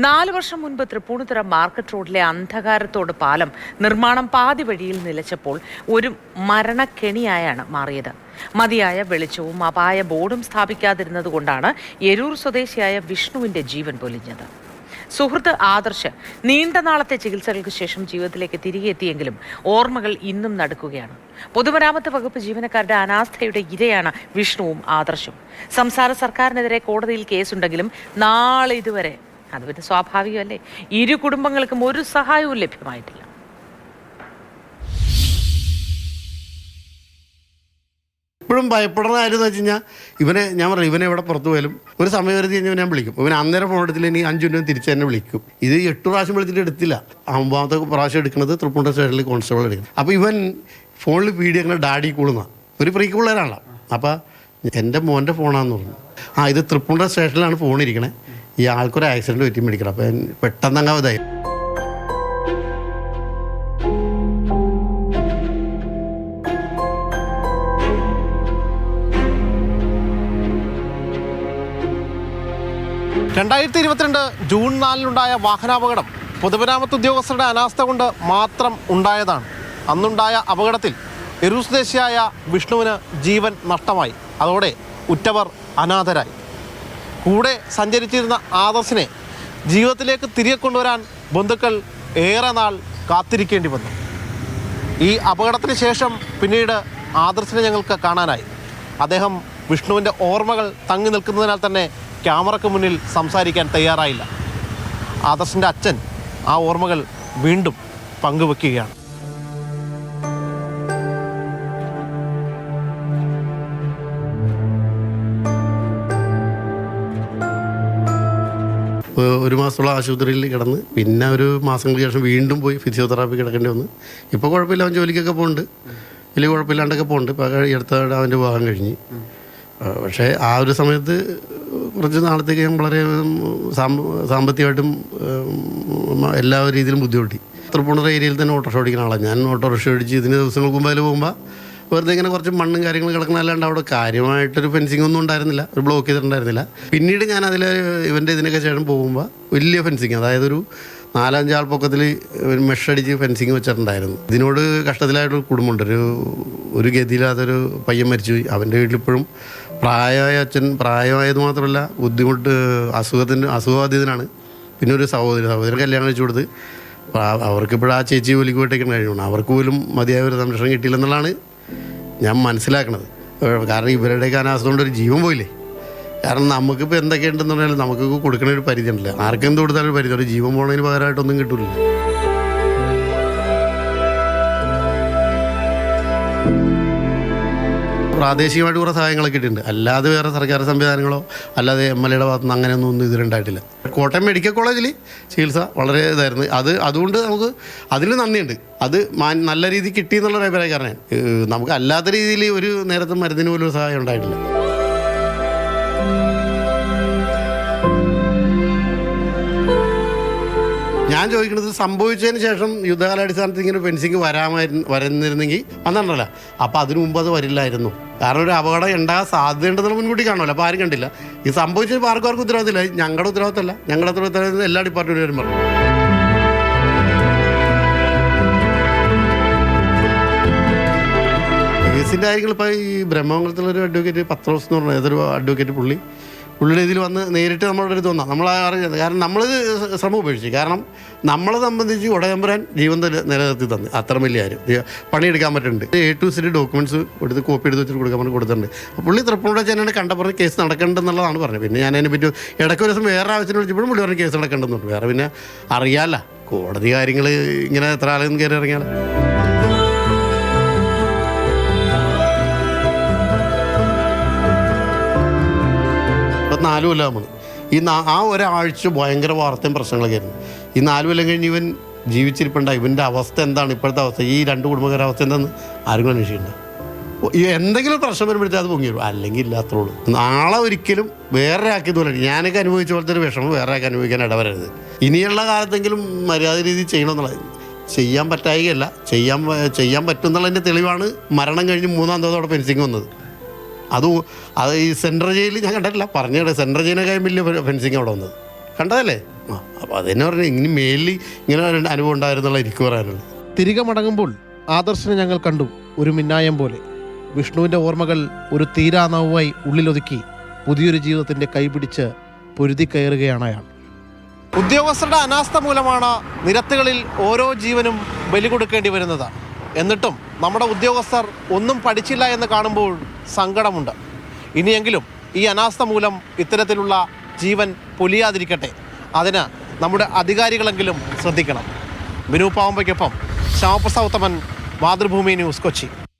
4 വർഷം മുൻപ് തൃപ്പൂണിത്തുറ മാർക്കറ്റ് റോഡിലെ അന്ധകാരത്തോട് പാലം നിർമ്മാണം പാതി വഴിയിൽ നിലച്ചപ്പോൾ ഒരു മരണക്കെണിയായാണ് മാറിയത്. മതിയായ വെളിച്ചവും അപായ ബോർഡും സ്ഥാപിക്കാതിരുന്നതുകൊണ്ടാണ് എരൂർ സ്വദേശിയായ വിഷ്ണുവിന്റെ ജീവൻ പൊലിഞ്ഞത്. സുഹൃത്ത് ആദർശ് നീണ്ട നാളത്തെ ചികിത്സകൾക്ക് ശേഷം ജീവിതത്തിലേക്ക് തിരികെ എത്തിയെങ്കിലും ഓർമ്മകൾ ഇന്നും നടക്കുകയാണ്. പൊതുമരാമത്ത് വകുപ്പ് ജീവനക്കാരുടെ അനാസ്ഥയുടെ ഇരയാണ് വിഷ്ണുവും ആദർശും. സംസ്ഥാന സർക്കാരിനെതിരെ കോടതിയിൽ കേസുണ്ടെങ്കിലും നാളെ ഇതുവരെ, അത് പിന്നെ സ്വാഭാവികമല്ലേ, ഇരു കുടുംബങ്ങൾക്കും ഒരു സഹായവും ലഭ്യമായിട്ടില്ല. ഇപ്പോഴും ഭയപ്പെടുന്ന കാര്യം എന്ന് വെച്ച് കഴിഞ്ഞാൽ ഞാൻ പറയും, ഇവനെ എവിടെ പുറത്തു പോയാലും ഒരു സമയപരിധി കഴിഞ്ഞാൽ ഞാൻ വിളിക്കും. ഇവൻ അന്നേരം ഫോൺ എടുത്തില്ല, ഇനി 5 മിനിറ്റ് തിരിച്ച് തന്നെ വിളിക്കും. ഇത് 8 പ്രാവശ്യം വിളിച്ചിട്ട് എടുത്തില്ല. 9ാമത്തെ പ്രാവശ്യം എടുക്കുന്നത് തൃപ്പൂണിത്തുറ സ്റ്റേഷനിൽ കോൺസ്റ്റബിൾ എടുക്കുന്നത്. അപ്പോൾ ഇവൻ ഫോണിൽ വീഡിയോ അങ്ങനെ ഡാഡി കൂളുന്ന ഒരു പ്രീ പിള്ളേരാണല്ലോ. അപ്പോൾ എൻ്റെ മോൻ്റെ ഫോണാന്ന് പറഞ്ഞു. ഇത് തൃപ്പൂണിത്തുറ സ്റ്റേഷനിലാണ് ഫോണിരിക്കണേ, ഈ ആൾക്കൊരു ആക്സിഡൻറ്റ് പറ്റി മേടിക്കണം. അപ്പോൾ പെട്ടെന്ന് അങ്ങ് ഇതായി. ജൂൺ 4 വാഹനാപകടം പൊതുമരാമത്ത് ഉദ്യോഗസ്ഥരുടെ അനാസ്ഥ കൊണ്ട് മാത്രം ഉണ്ടായതാണ്. അന്നുണ്ടായ അപകടത്തിൽ എരൂർ സ്വദേശിയായ വിഷ്ണുവിന് ജീവൻ നഷ്ടമായി. അതോടെ ഉറ്റവർ അനാഥരായി. കൂടെ സഞ്ചരിച്ചിരുന്ന ആദർശിനെ ജീവിതത്തിലേക്ക് തിരികെ കൊണ്ടുവരാൻ ബന്ധുക്കൾ ഏറെ നാൾ കാത്തിരിക്കേണ്ടി വന്നു. ഈ അപകടത്തിന് ശേഷം പിന്നീട് ആദർശിനെ ഞങ്ങൾക്ക് കാണാനായി. അദ്ദേഹം വിഷ്ണുവിൻ്റെ ഓർമ്മകൾ തങ്ങി നിൽക്കുന്നതിനാൽ തന്നെ ക്യാമറയ്ക്ക് മുന്നിൽ സംസാരിക്കാൻ തയ്യാറായില്ല. ആദർശിൻ്റെ അച്ഛൻ ആ ഓർമ്മകൾ വീണ്ടും പങ്കുവെക്കുകയാണ്. ഒരു മാസത്തോളം ആശുപത്രിയിൽ കിടന്ന്, പിന്നെ ഒരു മാസങ്ങൾക്ക് ശേഷം വീണ്ടും പോയി ഫിസിയോതെറാപ്പി കിടക്കേണ്ടി വന്നു. ഇപ്പോൾ കുഴപ്പമില്ല, അവൻ ജോലിക്കൊക്കെ പോകുന്നുണ്ട്, വലിയ കുഴപ്പമില്ലാണ്ടൊക്കെ പോകുന്നുണ്ട്. ഇപ്പോൾ ഈ അടുത്ത അവൻ്റെ വിവാഹം കഴിഞ്ഞ്. പക്ഷേ ആ ഒരു സമയത്ത് കുറച്ച് നാളത്തേക്ക് ഞാൻ വളരെ സാമ്പത്തികമായിട്ടും എല്ലാ രീതിയിലും ബുദ്ധിമുട്ടി. തൃപ്പൂണിത്തുറ ഏരിയയിൽ തന്നെ ഓട്ടോറിക്ഷ ഓടിക്കുന്ന ആളാണ് ഞാൻ. ഓട്ടോറിക്ഷ ഓടിച്ച് ഇതിന് ദിവസങ്ങൾക്ക് മുമ്പ് അതിൽ പോകുമ്പോൾ വെറുതെ ഇങ്ങനെ കുറച്ച് മണ്ണും കാര്യങ്ങളും കിടക്കണമല്ലാണ്ട് അവിടെ കാര്യമായിട്ടൊരു ഫെൻസിങ് ഒന്നും ഉണ്ടായിരുന്നില്ല, ഒരു ബ്ലോക്ക് ചെയ്തിട്ടുണ്ടായിരുന്നില്ല. പിന്നീട് ഞാൻ അതിൽ ഇവൻ്റെ ഇതിനൊക്കെ ശേഷം പോകുമ്പോൾ വലിയ ഫെൻസിങ്, അതായത് ഒരു 4-5 ആൾ പൊക്കത്തിൽ മെഷടിച്ച് ഫെൻസിങ് വെച്ചിട്ടുണ്ടായിരുന്നു. ഇതിനോട് കഷ്ടത്തിലായിട്ടൊരു കുടുംബമുണ്ട്. ഒരു ഗതിയില്ലാത്തൊരു പയ്യൻ മരിച്ചുപോയി. അവൻ്റെ വീട്ടിലിപ്പോഴും പ്രായമായ അച്ഛൻ, പ്രായമായത് മാത്രമല്ല ബുദ്ധിമുട്ട്, അസുഖബാധിതനാണ്. പിന്നെ ഒരു സഹോദരൻ കല്യാണം കഴിച്ചു കൊടുത്ത് അവർക്കിപ്പോഴും ആ ചേച്ചി ജോലിക്ക് പോയിട്ടൊക്കെ കഴിയണം. അവർക്ക് പോലും മതിയായ ഒരു സംരക്ഷണം കിട്ടിയില്ലെന്നുള്ളതാണ് ഞാൻ മനസ്സിലാക്കണത്. കാരണം ഇവരുടെയൊക്കെ അനാസ്ഥ കൊണ്ട് ഒരു ജീവൻ പോയില്ലേ. കാരണം നമുക്കിപ്പോൾ എന്തൊക്കെയുണ്ടെന്ന് പറഞ്ഞാൽ നമുക്ക് കൊടുക്കുന്ന ഒരു പരിധി ഉണ്ടല്ലോ. ആർക്കെന്ത് കൊടുത്താലും ഒരു പരിധി, ഒരു ജീവൻ പോണതിന് പകരമായിട്ടൊന്നും കിട്ടില്ല. പ്രാദേശികമായിട്ട് കുറേ സഹായങ്ങളൊക്കെ കിട്ടിയിട്ടുണ്ട്. അല്ലാതെ വേറെ സർക്കാർ സംവിധാനങ്ങളോ അല്ലാതെ MLA-യുടെ ഭാഗത്തുനിന്ന് അങ്ങനെയൊന്നും ഇതിലുണ്ടായിട്ടില്ല. കോട്ടയം മെഡിക്കൽ കോളേജിൽ ചികിത്സ വളരെ ഇതായിരുന്നു. അതുകൊണ്ട് നമുക്ക് അതിൽ നന്ദിയുണ്ട്. അത് നല്ല രീതിയിൽ കിട്ടി എന്നുള്ളൊരു അഭിപ്രായക്കാരനാണ്. നമുക്ക് അല്ലാത്ത രീതിയിൽ ഒരു നേരത്തെ മരുന്നിന് പോലും സഹായം ഉണ്ടായിട്ടില്ല. ഞാൻ ചോദിക്കുന്നത്, സംഭവിച്ചതിന് ശേഷം യുദ്ധകാലാടിസ്ഥാനത്തിൽ ഇങ്ങനെ ഫെൻസിങ് വരുന്നിരുന്നെങ്കിൽ വന്നിട്ടുണ്ടല്ലോ, അപ്പോൾ അതിനു മുമ്പ് അത് വരില്ലായിരുന്നു. കാരണം ഒരു അപകടം ഉണ്ടാകാൻ സാധ്യതയുണ്ടെന്നുള്ള മുൻകൂട്ടി കാണുമല്ലോ. അപ്പോൾ ആരും കണ്ടില്ല. ഇത് സംഭവിച്ചപ്പോൾ ആർക്കും ഉത്തരവാദിത്തമില്ല. ഞങ്ങളുടെ ഉത്തരവാദിത്തമല്ല, ഞങ്ങളുടെ ഉത്തരവാദിത്തം എല്ലാ ഡിപ്പാർട്ട്മെൻറ്റുകാരും പറഞ്ഞു. കേസിൻ്റെ കാര്യങ്ങൾ ഇപ്പോൾ ഈ ബ്രഹ്മമംഗലത്തിലൊരു അഡ്വക്കേറ്റ് പത്രോസ് എന്ന് പറഞ്ഞാൽ ഏതൊരു അഡ്വക്കേറ്റ് പുള്ളിയുടെ ഇതിൽ വന്ന് നേരിട്ട് നമ്മളുടെ അടുത്ത് വന്നാൽ നമ്മൾ അറിയാം. കാരണം നമ്മളിത് ശ്രമം ഉപേക്ഷിച്ചു. കാരണം നമ്മളെ സംബന്ധിച്ച് ഉടയമ്പരാൻ ജീവൻ നിലനിർത്തി തന്നു. അത്ര വലിയ കാര്യം പണിയെടുക്കാൻ പറ്റുന്നുണ്ട്. A to Z ഡോക്യുമെൻറ്റ്സ് എടുത്ത് കോപ്പി എടുത്ത് വെച്ചിട്ട് കൊടുക്കാൻ വേണ്ടി കൊടുത്തിട്ടുണ്ട്. പുള്ളി തൃപ്പൂണിത്തുറ ചെന്നാണ് കണ്ടപ്പുറം കേസ് നടക്കേണ്ടെന്നുള്ളതാണ് പറഞ്ഞത്. പിന്നെ ഞാൻ അതിനെ പറ്റി ഇടയ്ക്ക് ഒരു ദിവസം വേറെ ആവശ്യത്തിന് വിളിച്ചപ്പോഴും പുള്ളി പറഞ്ഞ് കേസ് നടക്കേണ്ടെന്നുണ്ട്. വേറെ പിന്നെ അറിയാമല്ല, കോടതി കാര്യങ്ങൾ ഇങ്ങനെ എത്ര ആളെന്ന് കയറി ഇറങ്ങിയാൽ. ഇപ്പം 4 കൊല്ലമാണ്. ആ ഒരാഴ്ച ഭയങ്കര വാർത്തയും പ്രശ്നങ്ങളൊക്കെ ആയിരുന്നു. ഈ 4 കൊല്ലം കഴിഞ്ഞ് ഇവൻ ജീവിച്ചിരിപ്പുണ്ടായി. ഇവൻ്റെ അവസ്ഥ എന്താണ്, ഇപ്പോഴത്തെ അവസ്ഥ, ഈ 2 കുടുംബക്കാരുടെ അവസ്ഥ എന്താണെന്ന് ആരും അന്വേഷിക്കണ്ട. എന്തെങ്കിലും പ്രശ്നം വരുമ്പോഴത്തേക്ക് അത് പൊങ്ങി വരും, അല്ലെങ്കിൽ ഇല്ലാത്തതുള്ളൂ. നാളെ ഒരിക്കലും വേറെ ആക്കിയത് പോലെ ഞാനൊക്കെ അനുഭവിച്ച പോലത്തെ ഒരു വിഷമം വേറെ ആക്കി അനുഭവിക്കാൻ ഇടവരരുത്. ഇനിയുള്ള കാലത്തെങ്കിലും മര്യാദ രീതിയിൽ ചെയ്യണമെന്നുള്ളത്. ചെയ്യാൻ പറ്റായികയല്ല, ചെയ്യാൻ പറ്റുന്നുള്ളതിൻ്റെ തെളിവാണ് മരണം കഴിഞ്ഞ് 3-ാം ദിവസം ഫെൻസിങ് വന്നത്. അത് ഈ സെൻട്രൽ ജയിലിൽ ഞാൻ കണ്ടിട്ടില്ല, പറഞ്ഞത് സെൻട്രൽ ജയിലിനേക്കാളും വലിയ ഫെൻസിങ് അവിടെ വന്നത് കണ്ടതല്ലേ. അപ്പോൾ അതെന്നെ പറഞ്ഞാൽ ഇനി മേലിൽ ഇങ്ങനെ ഒരു അനുഭവം ഉണ്ടായിരുന്നുള്ള എനിക്ക് പറയാനുള്ളത്. തിരികെ മടങ്ങുമ്പോൾ ആദർശിനെ ഞങ്ങൾ കണ്ടു ഒരു മിന്നായം പോലെ. വിഷ്ണുവിൻ്റെ ഓർമ്മകൾ ഒരു തീരാനവുമായി ഉള്ളിലൊതുക്കി പുതിയൊരു ജീവിതത്തിൻ്റെ കൈപിടിച്ച് പൊരുതി കയറുകയാണ് അയാൾ. ഉദ്യോഗസ്ഥരുടെ അനാസ്ഥ മൂലമാണ് നിരത്തുകളിൽ ഓരോ ജീവനും ബലി കൊടുക്കേണ്ടി വരുന്നത്. എന്നിട്ടും നമ്മുടെ ഉദ്യോഗസ്ഥർ ഒന്നും പഠിച്ചില്ല എന്ന് കാണുമ്പോൾ സങ്കടമുണ്ട്. ഇനിയെങ്കിലും ഈ അനാസ്ഥ മൂലം ഇത്തരത്തിലുള്ള ജീവൻ പൊലിയാതിരിക്കട്ടെ. അതിന് നമ്മുടെ അധികാരികളെങ്കിലും ശ്രദ്ധിക്കണം. ബിനു പാവമ്പയ്ക്കൊപ്പം ശ്യാമപ്രസാദ് ഉത്തമൻ, മാതൃഭൂമി ന്യൂസ്, കൊച്ചി.